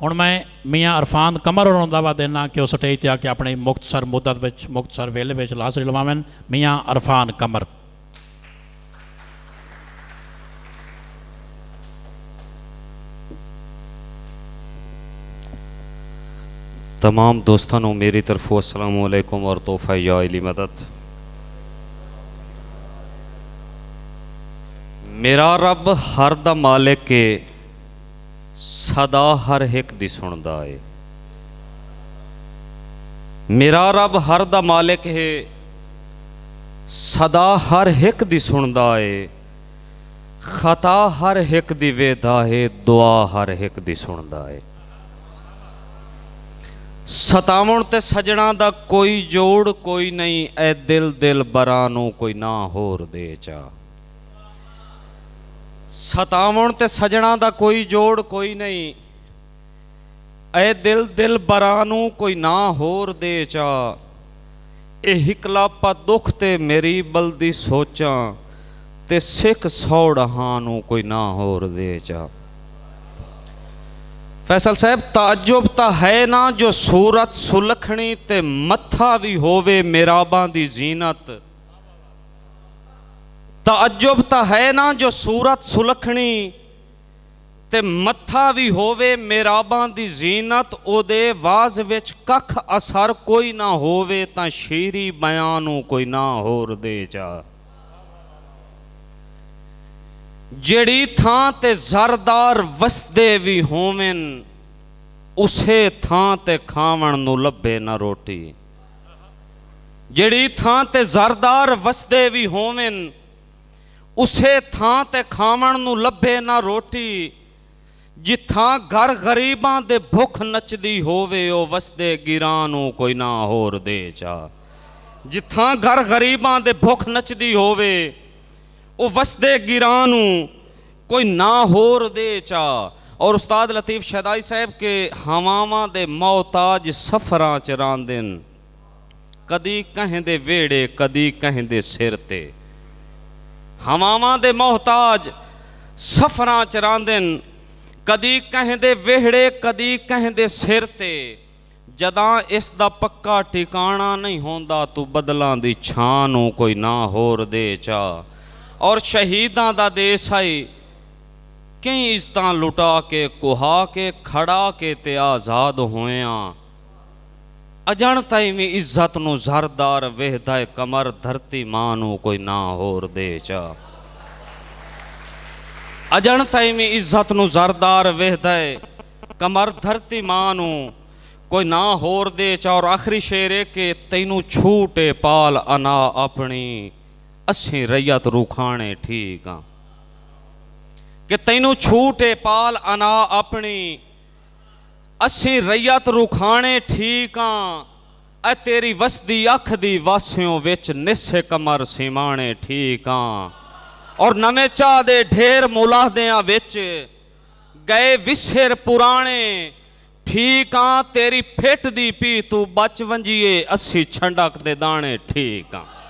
हुण मैं मियाँ अरफान कमर होरां दा दावा देना कि उस स्टेज ते आके अपनी मुख्तसर मुद्दत विच मुख्तसर वेले विच हाज़री लवावन। मियाँ अरफान कमर। तमाम दोस्तों मेरी तरफों अस्सलामु अलैकुम और तोहफ़ा या इली मदद। मेरा रब हर दा मालिक के सदा हर एक दी सुनदा है। मेरा रब हर दा मालिक है सदा हर एक दी सुनदा है। खता हर एक दी वेदा है, दुआ हर एक दी सुनदा है। सतावण ते सजना दा कोई जोड़ कोई नहीं, ए दिल दिल बरा नूं कोई ना होर दे चा। सतावण ते सजना दा कोई जोड़ कोई नहीं, ए दिल दिल बरा नूं कोई ना होर दे चा। ए हिकलापा दुख ते मेरी बलदी सोचा, ते सिख सौड़हां नूं कोई ना होर दे चा। फैसल साहब ताजुब ता है ना जो सूरत सुलखनी ते मत्था भी होवे मेराबां दी जीनत। ताजुब ता है ना जो सूरत सुलखनी ते मत्था भी होवे मेराबां दी जीनत। ओदे वाज विच कख असर कोई ना होवे, तां शीरी बयान नूं कोई ना होर दे जा। जेड़ी थां ते ज़रदार वसदे भी होवन, उसे थां ते खावण नूं लभे ना रोटी। जेड़ी थां ते ज़रदार वसदे भी होवन, उसे थां ते खावण नूं लभे ना रोटी। जिथां घर गरीबां दे भुख नचदी होवे, ओ वसदे गिरां नूं कोई ना होर दे चा। जिथां घर गरीबां दे भुख नचदी होवे, वो वसदे गिरां नूं कोई ना होर दे चा। और उस्ताद लतीफ़ शहदाई साहब के हवावां दे मोहताज सफरां च रांदन, कदी कहें दे वेड़े कदी कहें दे सिर ते। हवावां दे मोहताज सफरां च रांदन, कदी कहें दे वेड़े कदी कहें दे सिर ते। जदां इस दा पक्का ठिकाना नहीं होंदा, तू बदलां दी छां नूं कोई ना होर दे चा। और शहीदां दा देस आई, कई इज्जतां लुटा के कुहा के खड़ा के ते आज़ाद होया। अजण ताईं भी इज्जत नूं ज़रदार वेहदा है कमर, धरती मां नूं कोई ना होर दे चा। अजण ताईं भी इज्जत नूं ज़रदार वेहदा है कमर, धरती मां नूं कोई ना होर दे चा। और आखिरी शेर है कि तैनू छूटे पाल अना अपनी, असीं रैयत रूखाने ठीक हाँ। कि तैनू छूटे पाल अना अपनी, असीं रैयत रूखाने ठीक हाँ। ए तेरी वसदी अख दी वासियों विच निस्से कमर सिमाने ठीक हाँ। और नवे चाह दे ढेर मुलाहदियां विच गए विसेर पुराने ठीक हाँ। तेरी फिट दी पी तू बच वंजिए, असी छंडक दे दाने ठीक हाँ।